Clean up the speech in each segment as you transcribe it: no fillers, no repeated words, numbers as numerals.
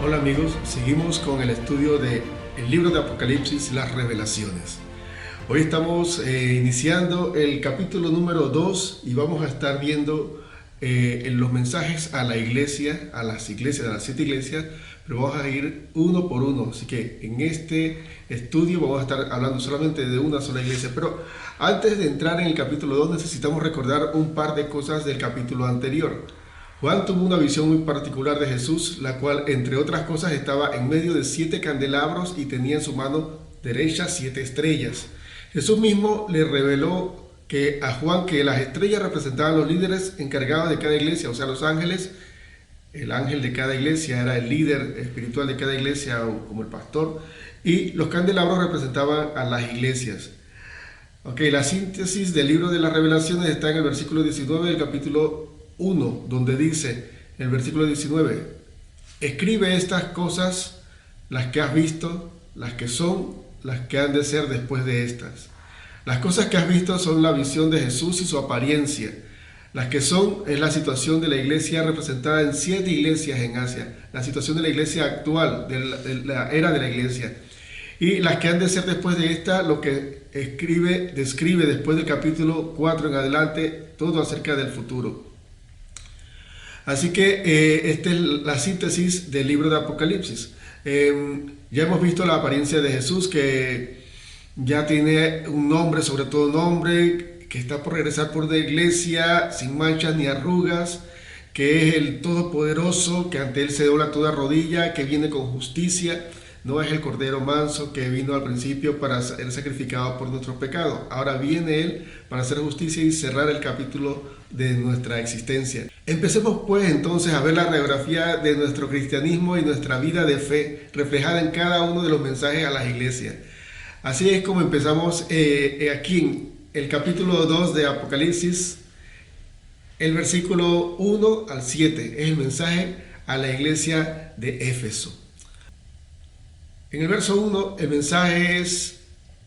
Hola amigos, seguimos con el estudio del libro de Apocalipsis, las revelaciones. Hoy estamos iniciando el capítulo número 2 y vamos a estar viendo en los mensajes a la iglesia, a las 7 iglesias, pero vamos a ir uno por uno. Así que en este estudio vamos a estar hablando solamente de una sola iglesia. Pero antes de entrar en el capítulo 2 necesitamos recordar un par de cosas del capítulo anterior. Juan tuvo una visión muy particular de Jesús, la cual, entre otras cosas, estaba en medio de 7 candelabros y tenía en su mano derecha 7 estrellas. Jesús mismo le reveló a Juan que las estrellas representaban los líderes encargados de cada iglesia, o sea, los ángeles. El ángel de cada iglesia era el líder espiritual de cada iglesia, o como el pastor, y los candelabros representaban a las iglesias. La síntesis del libro de las revelaciones está en el versículo 19 del capítulo 1, donde dice, el versículo 19, escribe estas cosas, las que has visto, las que son, las que han de ser después de estas. Las cosas que has visto son la visión de Jesús y su apariencia. Las que son es la situación de la iglesia representada en 7 iglesias en Asia, la situación de la iglesia actual, de la era de la iglesia. Y las que han de ser después de esta, lo que describe después del capítulo 4 en adelante, todo acerca del futuro. Así que esta es la síntesis del libro de Apocalipsis. Ya hemos visto la apariencia de Jesús, que ya tiene un nombre, sobre todo nombre, que está por regresar por la iglesia sin manchas ni arrugas, que es el Todopoderoso, que ante él se dobla toda rodilla, que viene con justicia. No es el Cordero manso que vino al principio para ser sacrificado por nuestros pecados. Ahora viene Él para hacer justicia y cerrar el capítulo de nuestra existencia. Empecemos pues entonces a ver la radiografía de nuestro cristianismo y nuestra vida de fe reflejada en cada uno de los mensajes a las iglesias. Así es como empezamos aquí en el capítulo 2 de Apocalipsis, el versículo 1 al 7. Es el mensaje a la iglesia de Éfeso. En el verso 1, el mensaje es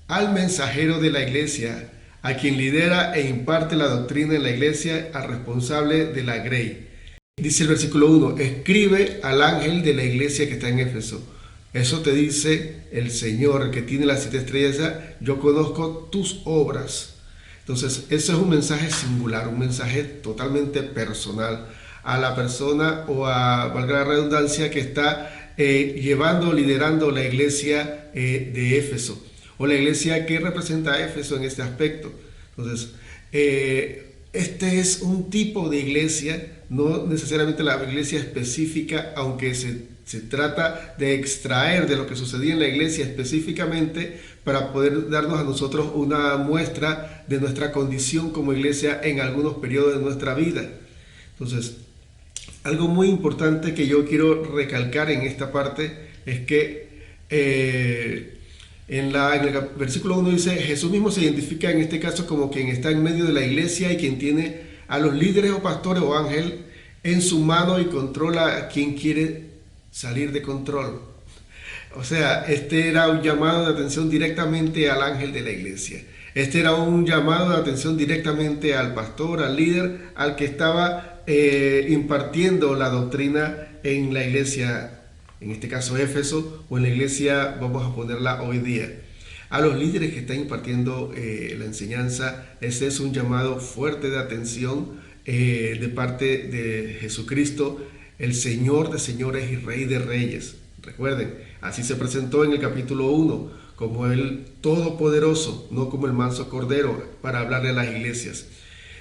al mensajero de la iglesia, a quien lidera e imparte la doctrina en la iglesia, al responsable de la grey. Dice el versículo 1, escribe al ángel de la iglesia que está en Éfeso. Eso te dice el Señor, el que tiene las 7 estrellas, yo conozco tus obras. Entonces, eso es un mensaje singular, un mensaje totalmente personal a la persona o a, valga la redundancia, que está liderando la iglesia de Éfeso, o la iglesia que representa a Éfeso en este aspecto. Entonces, este es un tipo de iglesia, no necesariamente la iglesia específica, aunque se trata de extraer de lo que sucedía en la iglesia específicamente para poder darnos a nosotros una muestra de nuestra condición como iglesia en algunos periodos de nuestra vida. Entonces, algo muy importante que yo quiero recalcar en esta parte es que en el versículo 1 dice, Jesús mismo se identifica en este caso como quien está en medio de la iglesia y quien tiene a los líderes o pastores o ángel en su mano y controla a quien quiere salir de control. O sea, este era un llamado de atención directamente al ángel de la iglesia. Este era un llamado de atención directamente al pastor, al líder, al que estaba impartiendo la doctrina en la iglesia, en este caso Éfeso, o en la iglesia, vamos a ponerla hoy día. A los líderes que están impartiendo la enseñanza, ese es un llamado fuerte de atención de parte de Jesucristo, el Señor de señores y Rey de reyes. Recuerden, así se presentó en el capítulo 1, como el Todopoderoso, no como el manso Cordero, para hablarle a las iglesias.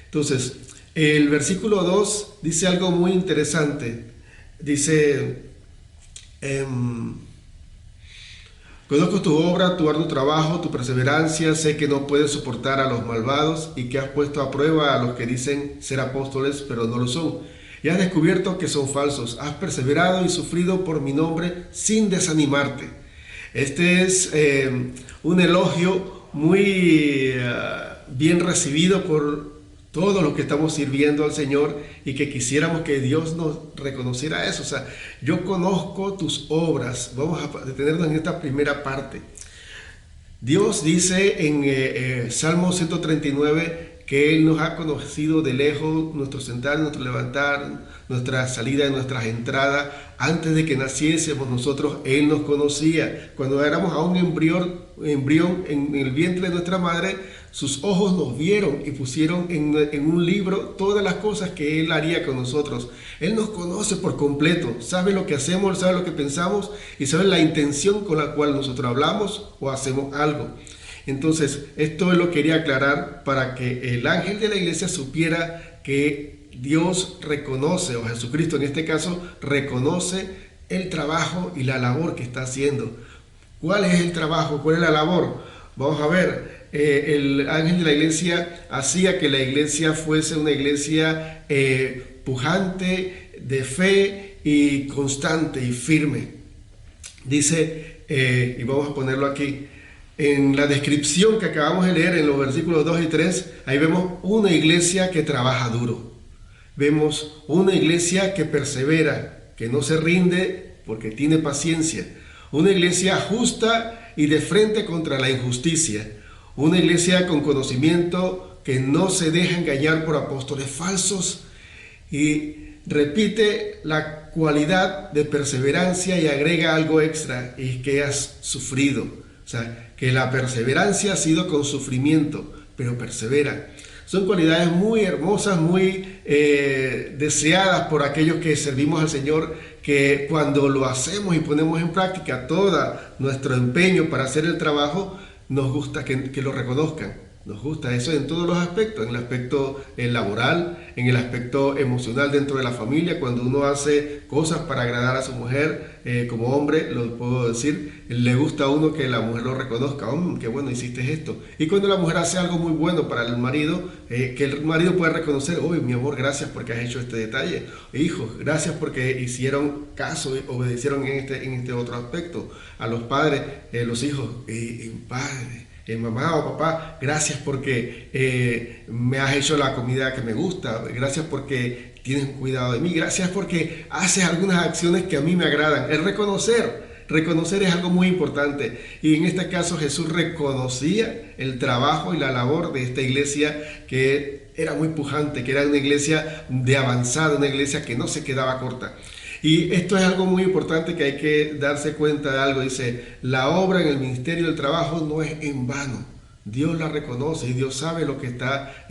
Entonces, el versículo 2 dice algo muy interesante. Dice, conozco tu obra, tu arduo trabajo, tu perseverancia, sé que no puedes soportar a los malvados y que has puesto a prueba a los que dicen ser apóstoles, pero no lo son. Y has descubierto que son falsos. Has perseverado y sufrido por mi nombre sin desanimarte. Este es un elogio muy bien recibido por todos los que estamos sirviendo al Señor y que quisiéramos que Dios nos reconociera eso. O sea, yo conozco tus obras. Vamos a detenernos en esta primera parte. Dios dice en Salmo 139 que Él nos ha conocido de lejos, nuestro sentar, nuestro levantar, nuestra salida, nuestras entradas. Antes de que naciésemos nosotros, Él nos conocía. Cuando éramos aún embrión en el vientre de nuestra madre, sus ojos nos vieron y pusieron en un libro todas las cosas que Él haría con nosotros. Él nos conoce por completo, sabe lo que hacemos, sabe lo que pensamos y sabe la intención con la cual nosotros hablamos o hacemos algo. Entonces, esto lo quería aclarar para que el ángel de la iglesia supiera que Dios reconoce, o Jesucristo en este caso, reconoce el trabajo y la labor que está haciendo. ¿Cuál es el trabajo? ¿Cuál es la labor? Vamos a ver. El ángel de la iglesia hacía que la iglesia fuese una iglesia pujante, de fe y constante y firme. Dice, y vamos a ponerlo aquí, en la descripción que acabamos de leer en los versículos 2 y 3, ahí vemos una iglesia que trabaja duro. Vemos una iglesia que persevera, que no se rinde porque tiene paciencia. Una iglesia justa y de frente contra la injusticia. Una iglesia con conocimiento que no se deja engañar por apóstoles falsos. Y repite la cualidad de perseverancia y agrega algo extra, y que has sufrido. O sea, que la perseverancia ha sido con sufrimiento, pero persevera. Son cualidades muy hermosas, muy deseadas por aquellos que servimos al Señor, que cuando lo hacemos y ponemos en práctica todo nuestro empeño para hacer el trabajo, nos gusta que lo reconozcan. Nos gusta eso en todos los aspectos, en el aspecto laboral, en el aspecto emocional dentro de la familia. Cuando uno hace cosas para agradar a su mujer, como hombre, lo puedo decir, le gusta a uno que la mujer lo reconozca. Qué bueno hiciste esto. Y cuando la mujer hace algo muy bueno para el marido, que el marido pueda reconocer, mi amor, gracias porque has hecho este detalle. Hijos, gracias porque hicieron caso, obedecieron en este otro aspecto. A los padres, los hijos, padre, mamá o papá, gracias porque me has hecho la comida que me gusta, gracias porque tienes cuidado de mí, gracias porque haces algunas acciones que a mí me agradan. El reconocer es algo muy importante, y en este caso Jesús reconocía el trabajo y la labor de esta iglesia, que era muy pujante, que era una iglesia de avanzada, una iglesia que no se quedaba corta. Y esto es algo muy importante, que hay que darse cuenta de algo. Dice, la obra en el ministerio del trabajo no es en vano. Dios la reconoce y Dios sabe lo que está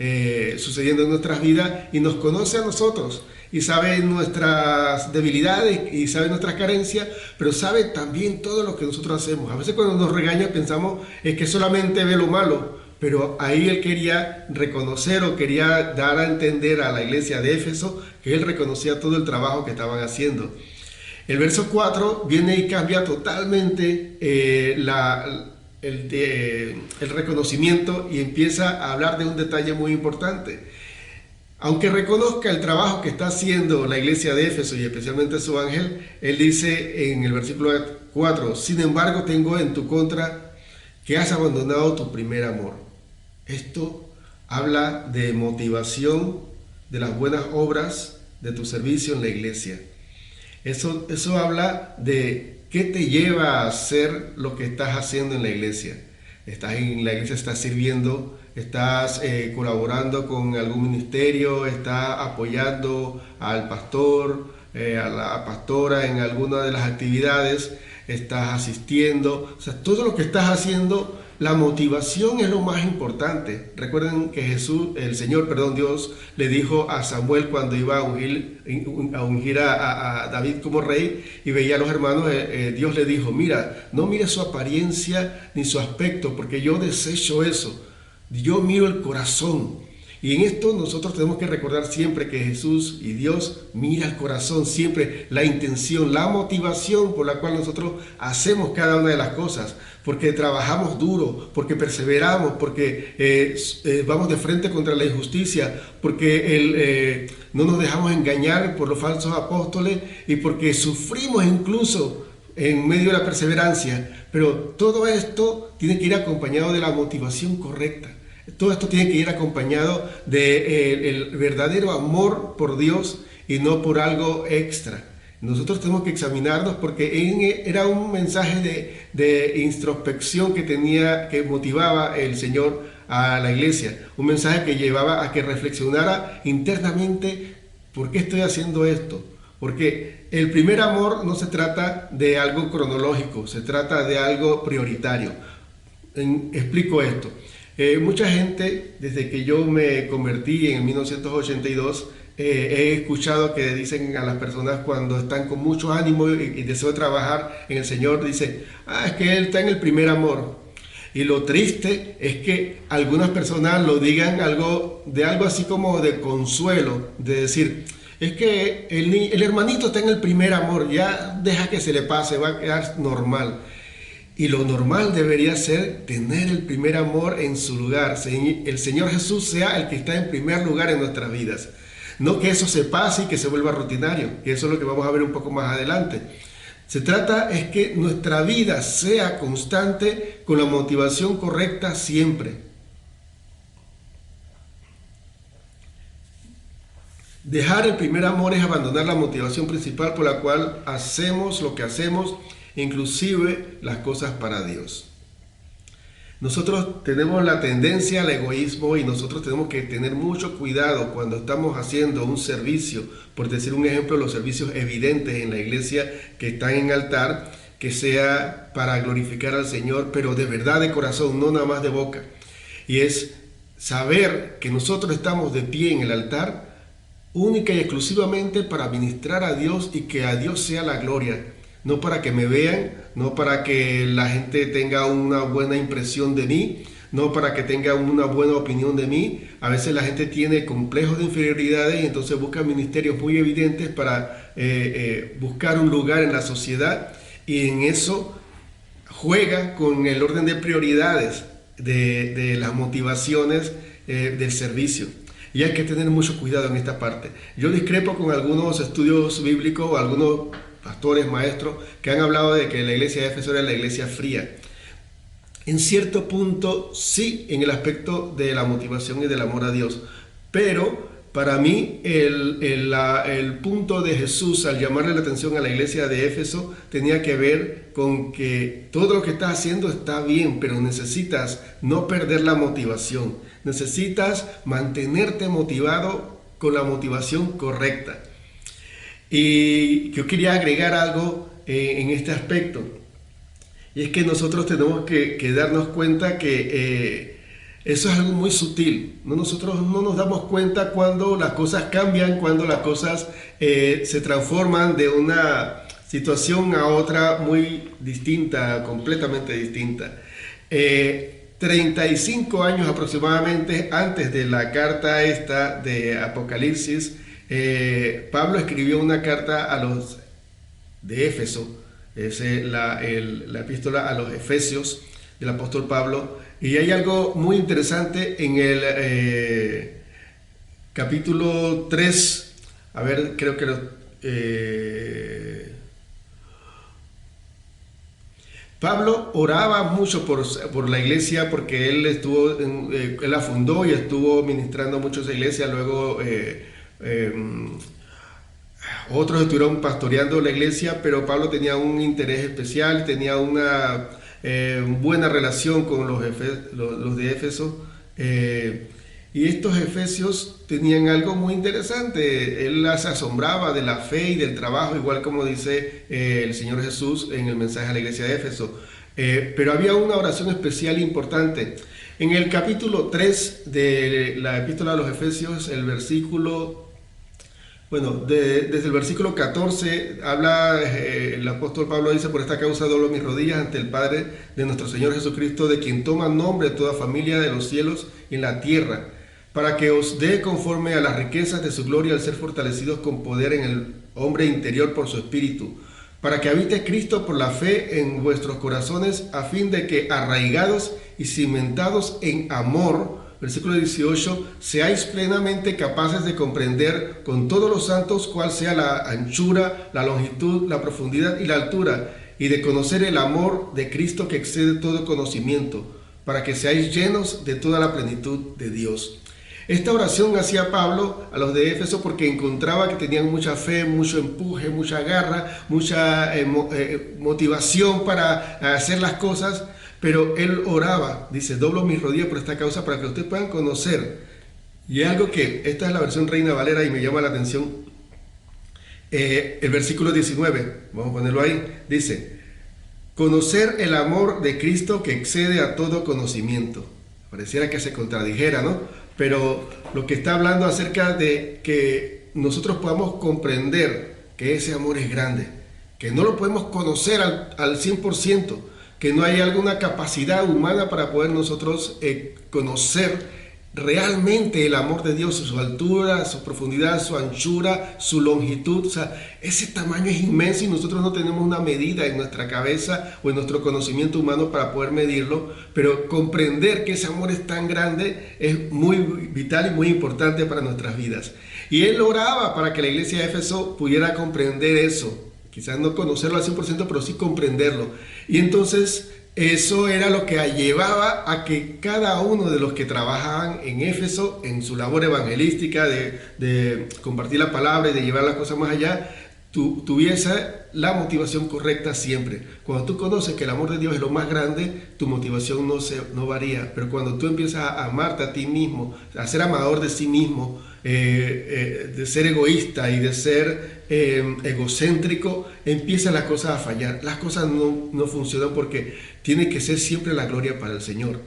sucediendo en nuestras vidas, y nos conoce a nosotros y sabe nuestras debilidades y sabe nuestras carencias, pero sabe también todo lo que nosotros hacemos. A veces cuando nos regaña pensamos es que solamente ve lo malo, pero ahí él quería reconocer, o quería dar a entender a la iglesia de Éfeso que él reconocía todo el trabajo que estaban haciendo. El verso 4 viene y cambia totalmente el reconocimiento, y empieza a hablar de un detalle muy importante. Aunque reconozca el trabajo que está haciendo la iglesia de Éfeso y especialmente su ángel, él dice en el versículo 4, sin embargo tengo en tu contra que has abandonado tu primer amor. Esto habla de motivación, de las buenas obras, de tu servicio en la iglesia. Eso habla de qué te lleva a hacer lo que estás haciendo en la iglesia. Estás en la iglesia, estás sirviendo, estás colaborando con algún ministerio, estás apoyando al pastor, a la pastora en alguna de las actividades, estás asistiendo. O sea, todo lo que estás haciendo, la motivación es lo más importante. Recuerden que Dios le dijo a Samuel cuando iba a ungir a David como rey, y veía a los hermanos, Dios le dijo, mira, no mires su apariencia ni su aspecto, porque yo desecho eso. Yo miro el corazón. Y en esto nosotros tenemos que recordar siempre que Jesús y Dios mira el corazón, siempre la intención, la motivación por la cual nosotros hacemos cada una de las cosas, porque trabajamos duro, porque perseveramos, porque vamos de frente contra la injusticia, porque no nos dejamos engañar por los falsos apóstoles, y porque sufrimos incluso en medio de la perseverancia. Pero todo esto tiene que ir acompañado de la motivación correcta. Todo esto tiene que ir acompañado del verdadero amor por Dios y no por algo extra. Nosotros tenemos que examinarnos, porque era un mensaje de introspección que motivaba el Señor a la iglesia, un mensaje que llevaba a que reflexionara internamente: ¿por qué estoy haciendo esto? Porque el primer amor no se trata de algo cronológico, se trata de algo prioritario. Explico esto. Mucha gente, desde que yo me convertí en 1982, he escuchado que dicen a las personas cuando están con mucho ánimo y deseo trabajar en el Señor, dicen: es que Él está en el primer amor. Y lo triste es que algunas personas lo digan algo así como de consuelo, de decir: es que el hermanito está en el primer amor, ya deja que se le pase, va a quedar normal. Y lo normal debería ser tener el primer amor en su lugar. El Señor Jesús sea el que está en primer lugar en nuestras vidas. No que eso se pase y que se vuelva rutinario, que eso es lo que vamos a ver un poco más adelante. Se trata es que nuestra vida sea constante con la motivación correcta siempre. Dejar el primer amor es abandonar la motivación principal por la cual hacemos lo que hacemos, inclusive las cosas para Dios. Nosotros tenemos la tendencia al egoísmo y nosotros tenemos que tener mucho cuidado cuando estamos haciendo un servicio, por decir un ejemplo, los servicios evidentes en la iglesia que están en altar, que sea para glorificar al Señor, pero de verdad, de corazón, no nada más de boca. Y es saber que nosotros estamos de pie en el altar única y exclusivamente para ministrar a Dios y que a Dios sea la gloria. No para que me vean, no para que la gente tenga una buena impresión de mí, no para que tenga una buena opinión de mí. A veces la gente tiene complejos de inferioridades y entonces busca ministerios muy evidentes para buscar un lugar en la sociedad, y en eso juega con el orden de prioridades de las motivaciones del servicio. Y hay que tener mucho cuidado en esta parte. Yo discrepo con algunos estudios bíblicos o algunos pastores, maestros, que han hablado de que la iglesia de Éfeso era la iglesia fría. En cierto punto, sí, en el aspecto de la motivación y del amor a Dios. Pero para mí, el punto de Jesús al llamarle la atención a la iglesia de Éfeso tenía que ver con que todo lo que estás haciendo está bien, pero necesitas no perder la motivación. Necesitas mantenerte motivado con la motivación correcta. Y yo quería agregar algo en este aspecto, y es que nosotros tenemos que darnos cuenta que eso es algo muy sutil. Nosotros no nos damos cuenta cuando las cosas cambian, cuando las cosas se transforman de una situación a otra muy distinta, completamente distinta. 35 años aproximadamente antes de la carta esta de Apocalipsis, Pablo escribió una carta a los de Éfeso, es la epístola a los Efesios del apóstol Pablo, y hay algo muy interesante en el capítulo 3, a ver, creo que Pablo oraba mucho por la iglesia, porque él la fundó y estuvo ministrando mucho esa iglesia. Luego otros estuvieron pastoreando la iglesia, pero Pablo tenía un interés especial, tenía una buena relación con los de Éfeso, y estos efesios tenían algo muy interesante. Él se asombraba de la fe y del trabajo, igual como dice el Señor Jesús en el mensaje a la iglesia de Éfeso. Pero había una oración especial importante. En el capítulo 3 de la epístola a los Efesios, el versículo, desde el versículo 14, habla, el apóstol Pablo dice: por esta causa doblo mis rodillas ante el Padre de nuestro Señor Jesucristo, de quien toma nombre toda familia de los cielos y en la tierra, para que os dé conforme a las riquezas de su gloria al ser fortalecidos con poder en el hombre interior por su espíritu, para que habite Cristo por la fe en vuestros corazones, a fin de que, arraigados y cimentados en amor, versículo 18, seáis plenamente capaces de comprender con todos los santos cuál sea la anchura, la longitud, la profundidad y la altura, y de conocer el amor de Cristo que excede todo conocimiento, para que seáis llenos de toda la plenitud de Dios. Esta oración hacía Pablo a los de Éfeso porque encontraba que tenían mucha fe, mucho empuje, mucha garra, mucha motivación para hacer las cosas, pero él oraba, dice, doblo mis rodillas por esta causa para que ustedes puedan conocer. Y es algo que, esta es la versión Reina Valera y me llama la atención, el versículo 19, vamos a ponerlo ahí, dice, conocer el amor de Cristo que excede a todo conocimiento. Pareciera que se contradijera, ¿no? Pero lo que está hablando acerca de que nosotros podamos comprender que ese amor es grande, que no lo podemos conocer al 100%, que no hay alguna capacidad humana para poder nosotros conocer realmente el amor de Dios, su altura, su profundidad, su anchura, su longitud. O sea, ese tamaño es inmenso y nosotros no tenemos una medida en nuestra cabeza o en nuestro conocimiento humano para poder medirlo, pero comprender que ese amor es tan grande es muy vital y muy importante para nuestras vidas. Y él oraba para que la iglesia de Éfeso pudiera comprender eso, quizás no conocerlo al 100%, pero sí comprenderlo. Y entonces eso era lo que llevaba a que cada uno de los que trabajaban en Éfeso, en su labor evangelística, de compartir la palabra y de llevar las cosas más allá, tuviese la motivación correcta siempre. Cuando tú conoces que el amor de Dios es lo más grande, tu motivación no varía. Pero cuando tú empiezas a amarte a ti mismo, a ser amador de sí mismo, de ser egoísta y de ser egocéntrico, empiezan las cosas a fallar. Las cosas no funcionan porque tiene que ser siempre la gloria para el Señor.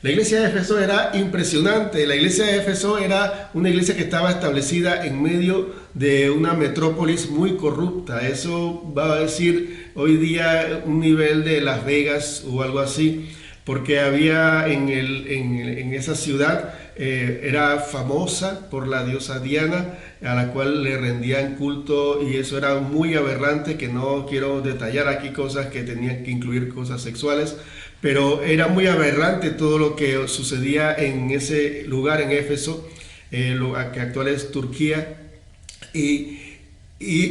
La iglesia de Éfeso era impresionante. La iglesia de Éfeso era una iglesia que estaba establecida en medio de una metrópolis muy corrupta. Eso va a decir hoy día un nivel de Las Vegas o algo así, porque había en esa ciudad, era famosa por la diosa Diana, a la cual le rendían culto, y eso era muy aberrante, que no quiero detallar aquí cosas que tenían que incluir cosas sexuales, pero era muy aberrante todo lo que sucedía en ese lugar, en Éfeso, lo que actual es Turquía, y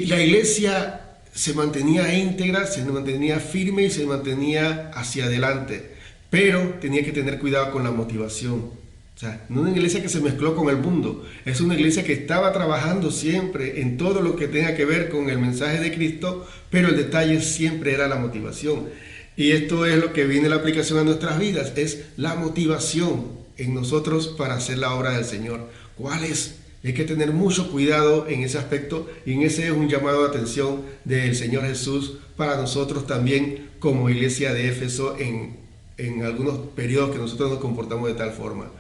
la iglesia se mantenía íntegra, se mantenía firme y se mantenía hacia adelante, pero tenía que tener cuidado con la motivación. O sea, no una iglesia que se mezcló con el mundo, es una iglesia que estaba trabajando siempre en todo lo que tenga que ver con el mensaje de Cristo, pero el detalle siempre era la motivación. Y esto es lo que viene la aplicación a nuestras vidas, es la motivación en nosotros para hacer la obra del Señor. ¿Cuál es? Hay que tener mucho cuidado en ese aspecto, y en ese es un llamado de atención del Señor Jesús para nosotros también como iglesia de Éfeso en algunos periodos que nosotros nos comportamos de tal forma.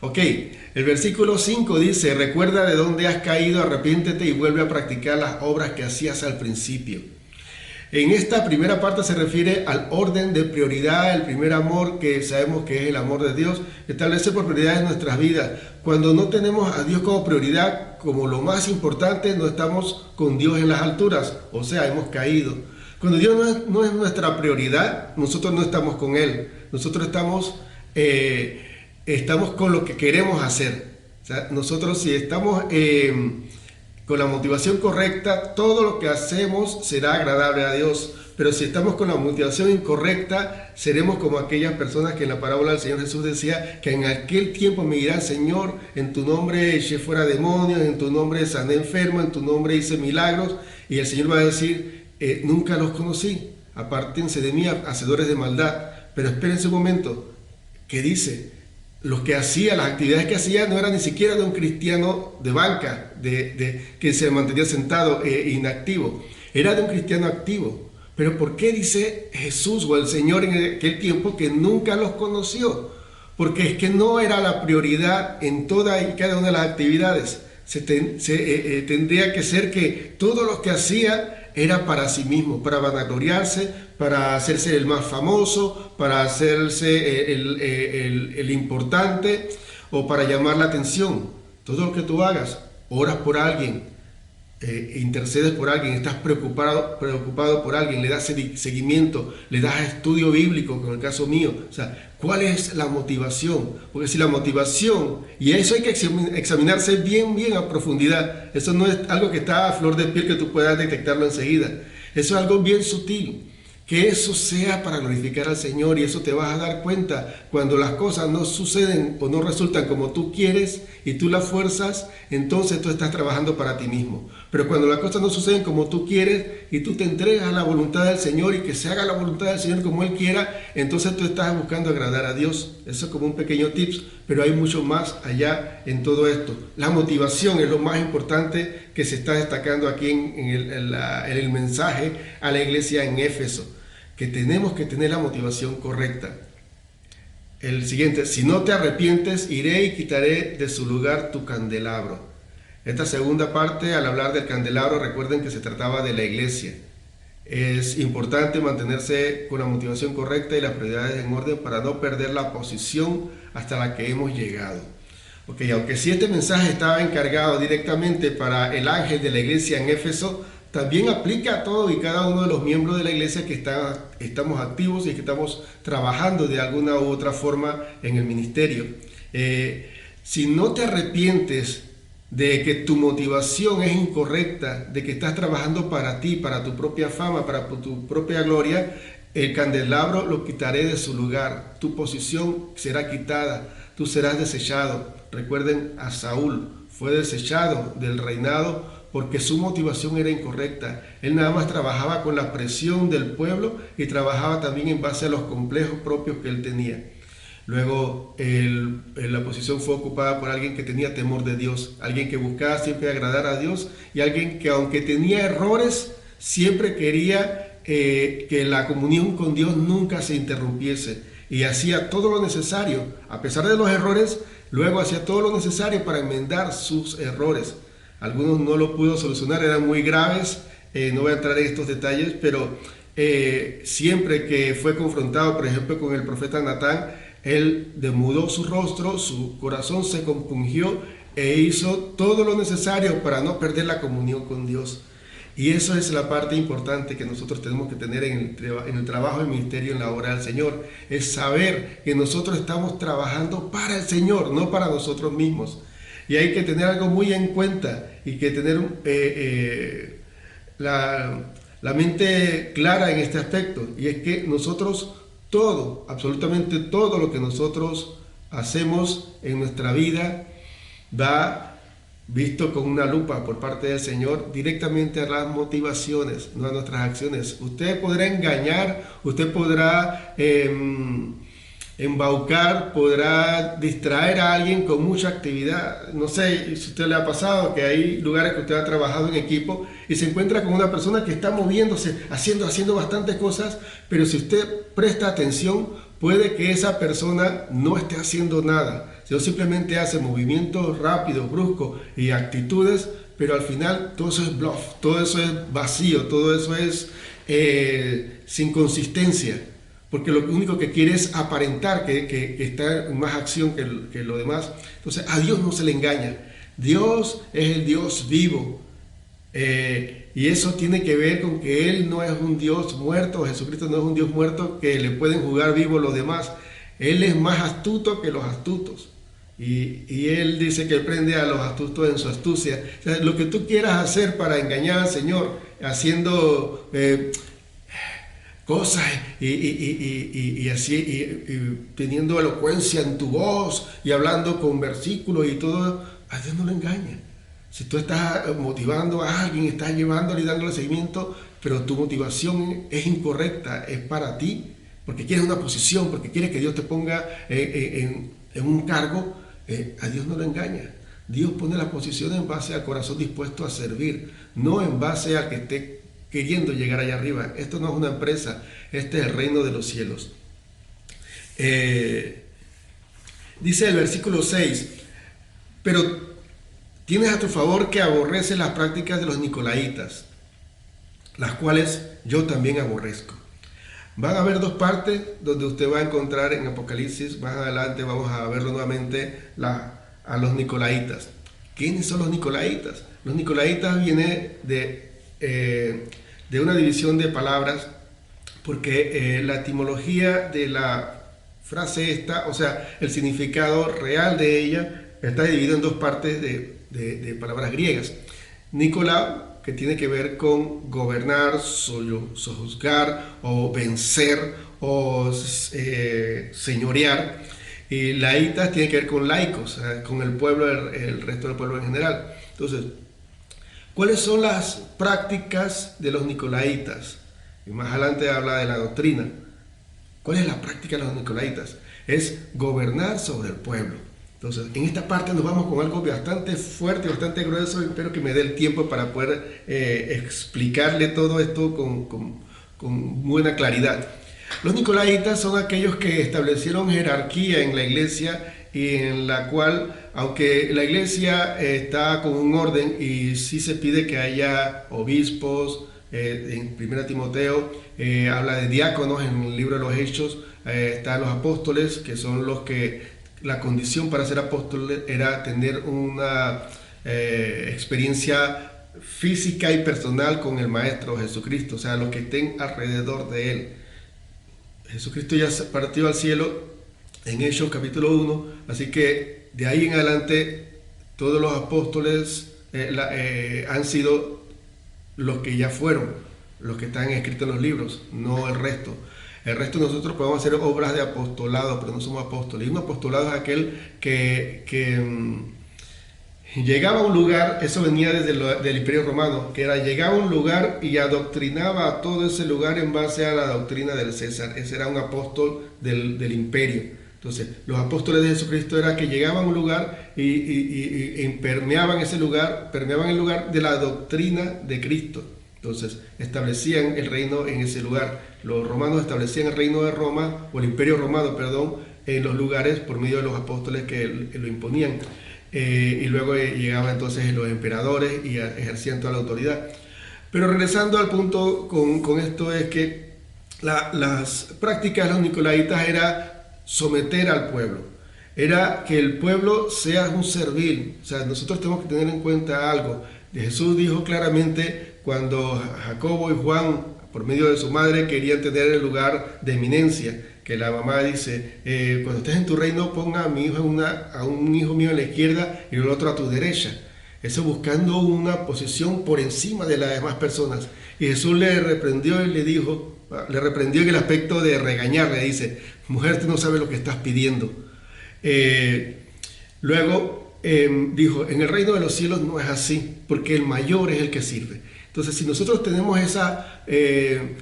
Ok, el versículo 5 dice, recuerda de dónde has caído, arrepiéntete y vuelve a practicar las obras que hacías al principio. En esta primera parte se refiere al orden de prioridad, el primer amor que sabemos que es el amor de Dios, establece por prioridad en nuestras vidas. Cuando no tenemos a Dios como prioridad, como lo más importante, no estamos con Dios en las alturas, o sea, hemos caído. Cuando Dios no es nuestra prioridad, nosotros no estamos con Él, nosotros estamos con lo que queremos hacer. O sea, nosotros si estamos con la motivación correcta, todo lo que hacemos será agradable a Dios. Pero si estamos con la motivación incorrecta, seremos como aquellas personas que en la parábola del Señor Jesús decía que en aquel tiempo me dirán, Señor, en tu nombre eché fuera demonios, en tu nombre sané enfermos, en tu nombre hice milagros. Y el Señor va a decir, nunca los conocí, apártense de mí, hacedores de maldad. Pero espérense un momento, ¿qué dice? Los que hacía, las actividades que hacía no eran ni siquiera de un cristiano de banca, que se mantenía sentado inactivo. Era de un cristiano activo. Pero ¿por qué dice Jesús o el Señor en aquel tiempo que nunca los conoció? Porque es que no era la prioridad en toda y cada una de las actividades. Tendría que ser que todo lo que hacía era para sí mismo, para vanagloriarse, para hacerse el más famoso, para hacerse el importante o para llamar la atención. Todo lo que tú hagas, oras por alguien, intercedes por alguien, estás preocupado por alguien, le das seguimiento, le das estudio bíblico, como el caso mío. O sea, ¿cuál es la motivación? Porque si la motivación, y eso hay que examinarse bien a profundidad, eso no es algo que está a flor de piel que tú puedas detectarlo enseguida, eso es algo bien sutil. Que eso sea para glorificar al Señor, y eso te vas a dar cuenta cuando las cosas no suceden o no resultan como tú quieres y tú las fuerzas, entonces tú estás trabajando para ti mismo. Pero cuando las cosas no suceden como tú quieres y tú te entregas a la voluntad del Señor y que se haga la voluntad del Señor como Él quiera, entonces tú estás buscando agradar a Dios. Eso es como un pequeño tips, pero hay mucho más allá en todo esto. La motivación es lo más importante que se está destacando aquí en el mensaje a la iglesia en Éfeso, que tenemos que tener la motivación correcta. El siguiente: si no te arrepientes, iré y quitaré de su lugar tu candelabro. Esta segunda parte, al hablar del candelabro, recuerden que se trataba de la iglesia. Es importante mantenerse con la motivación correcta y las prioridades en orden para no perder la posición hasta la que hemos llegado. Ok, aunque si este mensaje estaba encargado directamente para el ángel de la iglesia en Éfeso, también aplica a todo y cada uno de los miembros de la iglesia que estamos activos y que estamos trabajando de alguna u otra forma en el ministerio. Si no te arrepientes de que tu motivación es incorrecta, de que estás trabajando para ti, para tu propia fama, para tu propia gloria, el candelabro lo quitaré de su lugar, tu posición será quitada, tú serás desechado. Recuerden, a Saúl fue desechado del reinado porque su motivación era incorrecta. Él nada más trabajaba con la presión del pueblo y trabajaba también en base a los complejos propios que él tenía. Luego la posición fue ocupada por alguien que tenía temor de Dios, alguien que buscaba siempre agradar a Dios y alguien que, aunque tenía errores, siempre quería que la comunión con Dios nunca se interrumpiese, y hacía todo lo necesario, a pesar de los errores, luego hacía todo lo necesario para enmendar sus errores. Algunos no lo pudo solucionar, eran muy graves, no voy a entrar en estos detalles, pero siempre que fue confrontado, por ejemplo, con el profeta Natán, él demudó su rostro, su corazón se compungió e hizo todo lo necesario para no perder la comunión con Dios. Y eso es la parte importante que nosotros tenemos que tener en el trabajo del ministerio, en la obra del Señor. Es saber que nosotros estamos trabajando para el Señor, no para nosotros mismos. Y hay que tener algo muy en cuenta y que tener la mente clara en este aspecto. Y es que nosotros todo, absolutamente todo lo que nosotros hacemos en nuestra vida va visto con una lupa por parte del Señor directamente a las motivaciones, no a nuestras acciones. Usted podrá engañar, usted podrá embaucar, podrá distraer a alguien con mucha actividad. No sé si a usted le ha pasado que hay lugares que usted ha trabajado en equipo y se encuentra con una persona que está moviéndose, haciendo bastantes cosas, pero si usted presta atención, puede que esa persona no esté haciendo nada, sino simplemente hace movimientos rápidos, bruscos y actitudes, pero al final todo eso es bluff, todo eso es vacío, todo eso es sin consistencia. Porque lo único que quiere es aparentar que está en más acción que lo demás. Entonces a Dios no se le engaña. Dios es el Dios vivo. Y eso tiene que ver con que Él no es un Dios muerto, Jesucristo no es un Dios muerto que le pueden jugar vivo los demás. Él es más astuto que los astutos. Y Él dice que Él prende a los astutos en su astucia. O sea, lo que tú quieras hacer para engañar al Señor, haciendo cosas y así, y teniendo elocuencia en tu voz y hablando con versículos y todo, a Dios no le engaña. Si tú estás motivando a alguien, estás llevándole y dándole seguimiento, pero tu motivación es incorrecta, es para ti, porque quieres una posición, porque quieres que Dios te ponga en un cargo, a Dios no le engaña. Dios pone la posición en base al corazón dispuesto a servir, no en base a que esté queriendo llegar allá arriba. Esto no es una empresa, este es el reino de los cielos. Dice el versículo 6, pero tienes a tu favor que aborreces las prácticas de los nicolaitas, las cuales yo también aborrezco. Van a haber dos partes donde usted va a encontrar en Apocalipsis, más adelante vamos a verlo nuevamente, a los nicolaitas. ¿Quiénes son los nicolaitas? Los nicolaitas vienen de una división de palabras, porque la etimología de la frase esta, o sea, el significado real de ella, está dividido en dos partes de palabras griegas. Nicolao, que tiene que ver con gobernar, sojuzgar o vencer o señorear. Y laitas tiene que ver con laicos, con el pueblo, el resto del pueblo en general. Entonces, ¿Cuáles son las prácticas de los nicolaitas? Y más adelante habla de la doctrina. ¿Cuál es la práctica de los nicolaitas? Es gobernar sobre el pueblo. Entonces, en esta parte nos vamos con algo bastante fuerte, bastante grueso, y espero que me dé el tiempo para poder explicarle todo esto con buena claridad. Los nicolaitas son aquellos que establecieron jerarquía en la iglesia, y en la cual, aunque la iglesia está con un orden y sí se pide que haya obispos, en 1 Timoteo habla de diáconos, en el libro de los Hechos están los apóstoles, que son los que la condición para ser apóstoles era tener una experiencia física y personal con el Maestro Jesucristo, o sea, los que estén alrededor de él. Jesucristo ya partió al cielo en Hechos capítulo 1, así que de ahí en adelante todos los apóstoles han sido los que ya fueron, los que están escritos en los libros, no el resto. El resto nosotros podemos hacer obras de apostolado, pero no somos apóstoles. Y un apostolado es aquel que llegaba a un lugar, eso venía desde del Imperio Romano, que era llegaba a un lugar y adoctrinaba a todo ese lugar en base a la doctrina del César. Ese era un apóstol del imperio. Entonces, los apóstoles de Jesucristo era que llegaban a un lugar y permeaban ese lugar, permeaban el lugar de la doctrina de Cristo. Entonces, establecían el reino en ese lugar. Los romanos establecían el reino de Roma, o el imperio romano, perdón, en los lugares por medio de los apóstoles que lo imponían. Y luego llegaban entonces los emperadores y ejercían toda la autoridad. Pero regresando al punto con esto es que las prácticas de los nicolaitas era someter al pueblo, era que el pueblo sea un servil. O sea, nosotros tenemos que tener en cuenta algo. Jesús dijo claramente cuando Jacobo y Juan, por medio de su madre, querían tener el lugar de eminencia, que la mamá dice, cuando estés en tu reino, ponga a mi hijo a un hijo mío a la izquierda y el otro a tu derecha. Eso buscando una posición por encima de las demás personas. Y Jesús le reprendió y le dijo, le reprendió en el aspecto de regañarle, dice, mujer, tú no sabes lo que estás pidiendo. Luego dijo, en el reino de los cielos no es así, porque el mayor es el que sirve. Entonces, si nosotros tenemos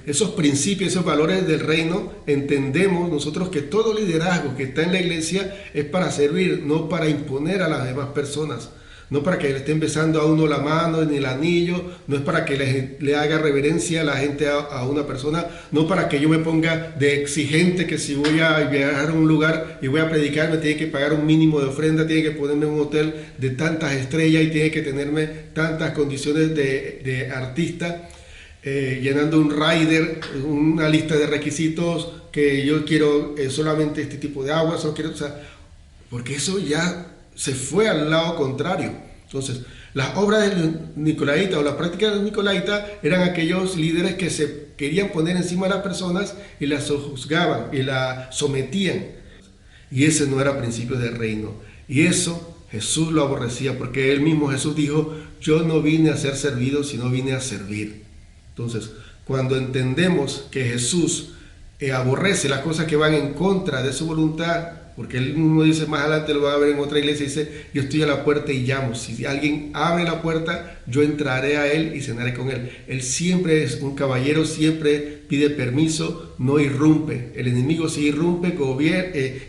esos principios, esos valores del reino, entendemos nosotros que todo liderazgo que está en la iglesia es para servir, no para imponer a las demás personas. No para que le estén besando a uno la mano ni el anillo, no es para que le haga reverencia a la gente a una persona, no para que yo me ponga de exigente que si voy a viajar a un lugar y voy a predicar me tiene que pagar un mínimo de ofrenda, tiene que ponerme en un hotel de tantas estrellas y tiene que tenerme tantas condiciones de artista, llenando un rider, una lista de requisitos que yo quiero solamente este tipo de agua, solo quiero, o sea, porque eso ya se fue al lado contrario. Entonces, las obras de los nicolaitas o las prácticas de los nicolaitas eran aquellos líderes que se querían poner encima de las personas y las sojuzgaban y las sometían. Y ese no era principio del reino. Y eso Jesús lo aborrecía, porque él mismo, Jesús, dijo, yo no vine a ser servido, sino vine a servir. Entonces, cuando entendemos que Jesús aborrece las cosas que van en contra de su voluntad, porque él mismo dice, más adelante lo van a ver en otra iglesia, dice, yo estoy a la puerta y llamo, si alguien abre la puerta, yo entraré a él y cenaré con él. Él siempre es un caballero, siempre pide permiso, no irrumpe. El enemigo sí irrumpe,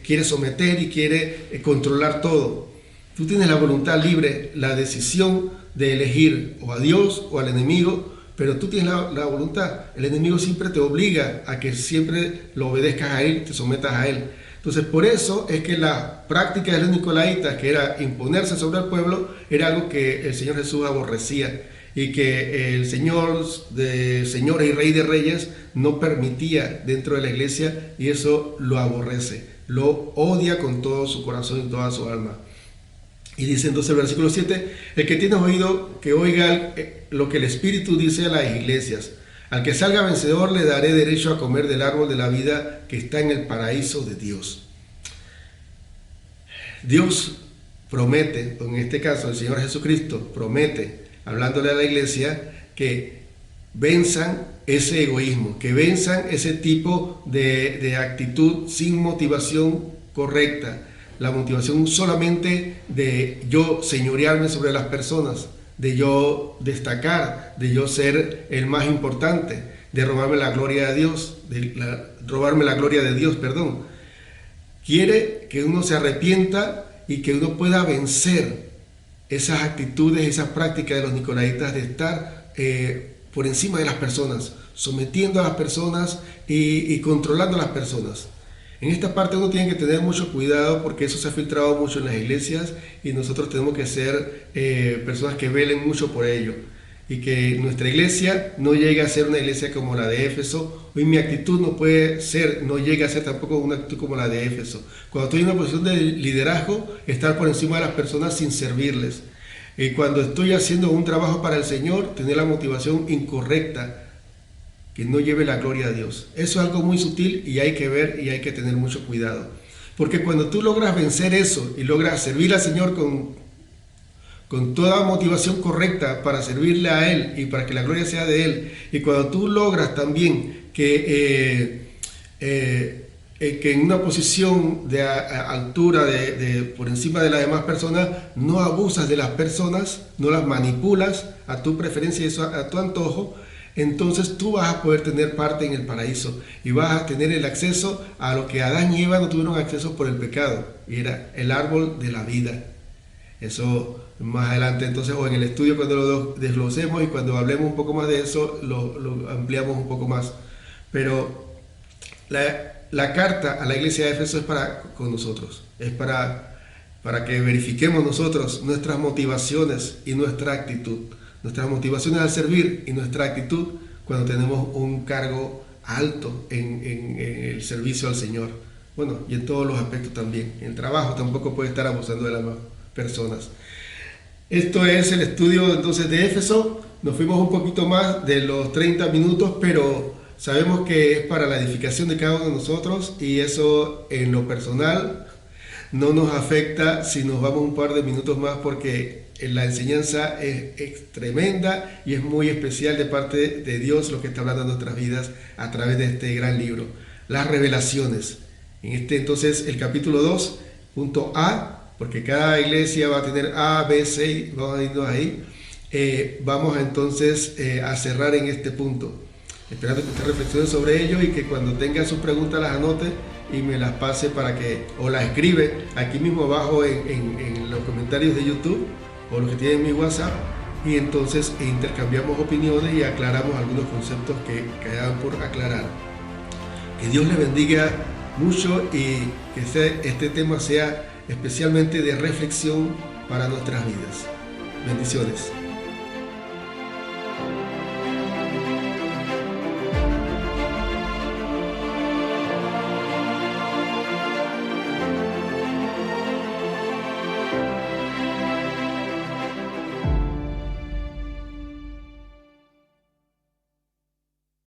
quiere someter y quiere controlar todo. Tú tienes la voluntad libre, la decisión de elegir o a Dios o al enemigo, pero tú tienes la voluntad. El enemigo siempre te obliga a que siempre lo obedezcas a él, te sometas a él. Entonces, por eso es que la práctica de los nicolaitas, que era imponerse sobre el pueblo, era algo que el Señor Jesús aborrecía y que el Señor de señores y Rey de reyes no permitía dentro de la iglesia, y eso lo aborrece, lo odia con todo su corazón y toda su alma. Y dice entonces el versículo 7, el que tiene oído, que oiga lo que el Espíritu dice a las iglesias. Al que salga vencedor le daré derecho a comer del árbol de la vida que está en el paraíso de Dios. Dios promete, en este caso el Señor Jesucristo promete, hablándole a la iglesia, que venzan ese egoísmo, que venzan ese tipo de actitud sin motivación correcta, la motivación solamente de yo señorearme sobre las personas, de yo destacar, de yo ser el más importante, de robarme la gloria de Dios, robarme la gloria de Dios, perdón. Quiere que uno se arrepienta y que uno pueda vencer esas actitudes, esas prácticas de los nicolaitas de estar por encima de las personas, sometiendo a las personas y controlando a las personas. En esta parte uno tiene que tener mucho cuidado porque eso se ha filtrado mucho en las iglesias y nosotros tenemos que ser personas que velen mucho por ello y que nuestra iglesia no llegue a ser una iglesia como la de Éfeso. Hoy mi actitud no llega a ser tampoco una actitud como la de Éfeso. Cuando estoy en una posición de liderazgo, estar por encima de las personas sin servirles. Y cuando estoy haciendo un trabajo para el Señor, tener la motivación incorrecta que no lleve la gloria a Dios. Eso es algo muy sutil y hay que ver y hay que tener mucho cuidado. Porque cuando tú logras vencer eso y logras servir al Señor con toda motivación correcta para servirle a Él y para que la gloria sea de Él, y cuando tú logras también que en una posición de altura por encima de las demás personas, no abusas de las personas, no las manipulas a tu preferencia y a tu antojo, entonces tú vas a poder tener parte en el paraíso y vas a tener el acceso a lo que Adán y Eva no tuvieron acceso por el pecado, y era el árbol de la vida. Eso más adelante, entonces, o en el estudio cuando lo desglosemos y cuando hablemos un poco más de eso, lo ampliamos un poco más. Pero la carta a la iglesia de Éfeso es con nosotros, es para que verifiquemos nosotros nuestras motivaciones y nuestra actitud. Nuestras motivaciones al servir y nuestra actitud cuando tenemos un cargo alto en el servicio al Señor. Bueno, y en todos los aspectos también. En el trabajo tampoco puede estar abusando de las personas. Esto es el estudio entonces de Éfeso. Nos fuimos un poquito más de los 30 minutos, pero sabemos que es para la edificación de cada uno de nosotros y eso en lo personal no nos afecta si nos vamos un par de minutos más porque la enseñanza es tremenda y es muy especial de parte de Dios lo que está hablando en nuestras vidas a través de este gran libro. Las revelaciones. En entonces el capítulo 2, punto A, porque cada iglesia va a tener A, B, C, vamos a irnos ahí. Vamos entonces a cerrar en este punto. Esperando que usted reflexione sobre ello y que cuando tenga sus preguntas las anote y me las pase o las escribe aquí mismo abajo en los comentarios de YouTube o los que tienen mi WhatsApp, y entonces intercambiamos opiniones y aclaramos algunos conceptos que quedan por aclarar. Que Dios les bendiga mucho y que este tema sea especialmente de reflexión para nuestras vidas. Bendiciones.